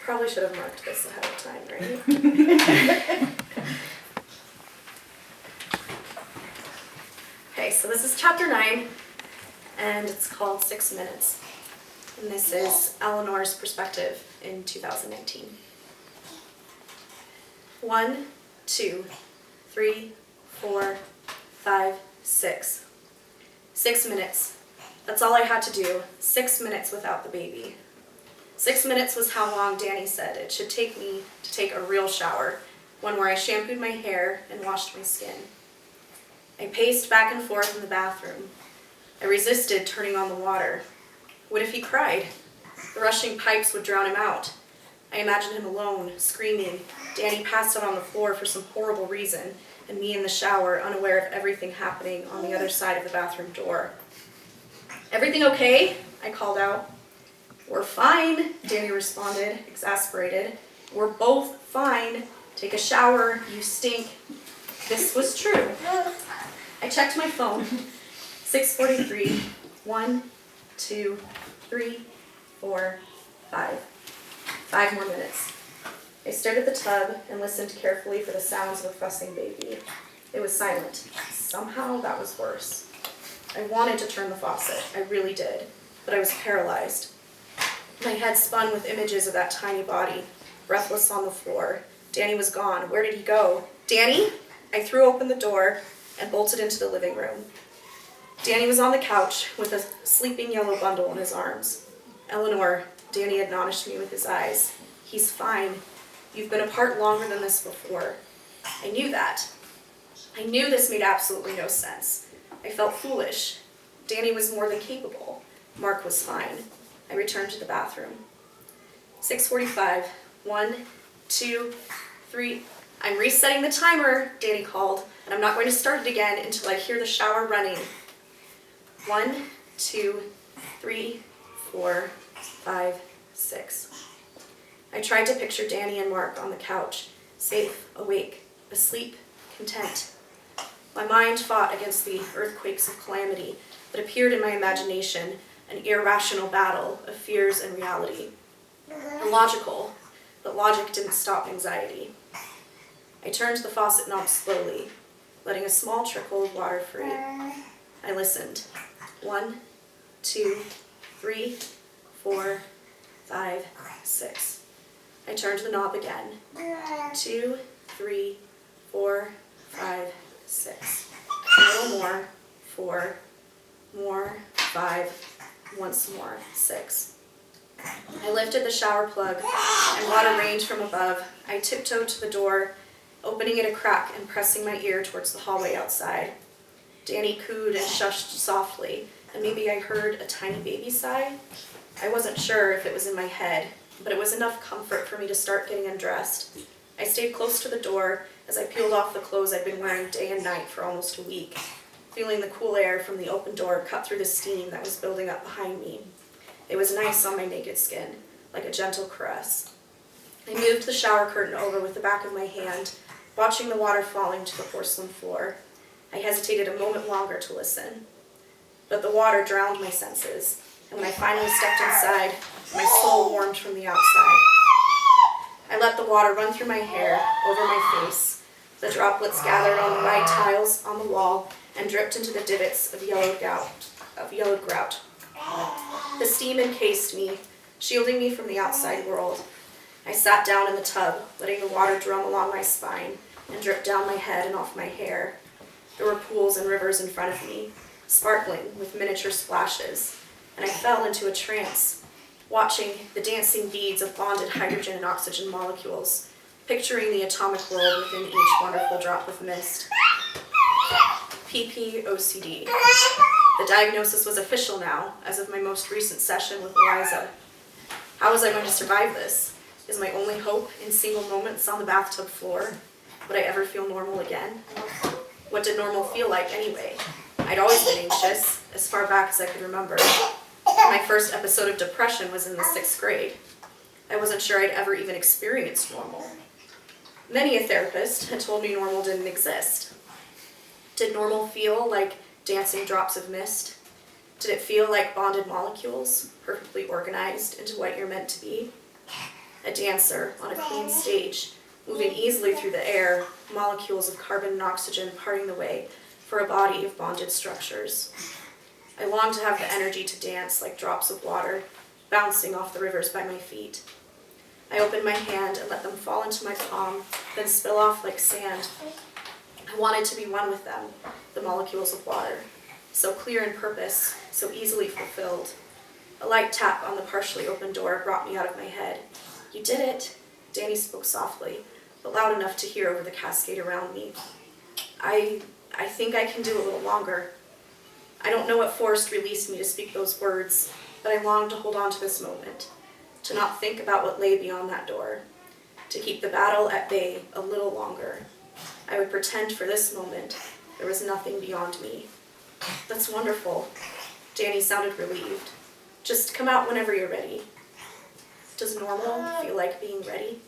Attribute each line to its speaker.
Speaker 1: Probably should have marked this ahead of time, right? Okay, so this is chapter 9, and it's called 6 Minutes. And this is Eleanor's perspective in 2019. 1, 2, 3, 4, 5, 6. 6 minutes. That's all I had to do. 6 minutes without the baby. 6 minutes was how long Danny said it should take me to take a real shower, one where I shampooed my hair and washed my skin. I paced back and forth in the bathroom. I resisted turning on the water. What if he cried? The rushing pipes would drown him out. I imagined him alone, screaming, Danny passed out on the floor for some horrible reason, and me in the shower, unaware of everything happening on the other side of the bathroom door. Everything okay? I called out. We're fine, Danny responded, exasperated. We're both fine. Take a shower, you stink. This was true. I checked my phone. 6:43. 1, 2, 3, 4, 5. 5 more minutes. I stared at the tub and listened carefully for the sounds of a fussing baby. It was silent. Somehow that was worse. I wanted to turn the faucet. I really did. But I was paralyzed. My head spun with images of that tiny body, breathless on the floor. Danny was gone. Where did he go? Danny? I threw open the door and bolted into the living room. Danny was on the couch with a sleeping yellow bundle in his arms. Eleanor, Danny admonished me with his eyes. He's fine. You've been apart longer than this before. I knew that. I knew this made absolutely no sense. I felt foolish. Danny was more than capable. Mark was fine. I returned to the bathroom. 6:45. 1, 2, 3. I'm resetting the timer, Danny called, and I'm not going to start it again until I hear the shower running. 1, 2, 3, 4, 5, 6. I tried to picture Danny and Mark on the couch, safe, awake, asleep, content. My mind fought against the earthquakes of calamity that appeared in my imagination, an irrational battle of fears and reality. Illogical, but logic didn't stop anxiety. I turned the faucet knob slowly, letting a small trickle of water free. I listened. 1, 2, 3, 4, 5, 6. I turned the knob again. 2, 3, 4, 5, 6. A little more. 4. More. 5. Once more. 6. I lifted the shower plug, and water rained from above. I tiptoed to the door, opening it a crack and pressing my ear towards the hallway outside. Danny cooed and shushed softly, and maybe I heard a tiny baby sigh. I wasn't sure if it was in my head, but it was enough comfort for me to start getting undressed. I stayed close to the door as I peeled off the clothes I'd been wearing day and night for almost a week, feeling the cool air from the open door cut through the steam that was building up behind me. It was nice on my naked skin, like a gentle caress. I moved the shower curtain over with the back of my hand, watching the water falling to the porcelain floor. I hesitated a moment longer to listen. But the water drowned my senses, and when I finally stepped inside, my soul warmed from the outside. I let the water run through my hair, over my face. The droplets gathered on the white tiles on the wall and dripped into the divots of yellowed grout. The steam encased me, shielding me from the outside world. I sat down in the tub, letting the water drum along my spine and drip down my head and off my hair. There were pools and rivers in front of me, sparkling with miniature splashes, and I fell into a trance, watching the dancing beads of bonded hydrogen and oxygen molecules, picturing the atomic world within each wonderful drop of mist. PPOCD. The diagnosis was official now, as of my most recent session with Eliza. How was I going to survive this? Is my only hope in single moments on the bathtub floor? Would I ever feel normal again? What did normal feel like anyway? I'd always been anxious, as far back as I could remember. My first episode of depression was in the 6th grade. I wasn't sure I'd ever even experienced normal. Many a therapist had told me normal didn't exist. Did normal feel like dancing drops of mist? Did it feel like bonded molecules, perfectly organized into what you're meant to be? a dancer on a clean stage, moving easily through the air, molecules of carbon and oxygen parting the way for a body of bonded structures. I long to have the energy to dance like drops of water, bouncing off the rivers by my feet. I opened my hand and let them fall into my palm, then spill off like sand. I wanted to be one with them, the molecules of water, so clear in purpose, so easily fulfilled. A light tap on the partially open door brought me out of my head. "You did it," Danny spoke softly, but loud enough to hear over the cascade around me. I think I can do a little longer. I don't know what force released me to speak those words, but I longed to hold on to this moment, to not think about what lay beyond that door, to keep the battle at bay a little longer. I would pretend for this moment there was nothing beyond me. "That's wonderful." Danny sounded relieved. "Just come out whenever you're ready." Does normal feel like being ready?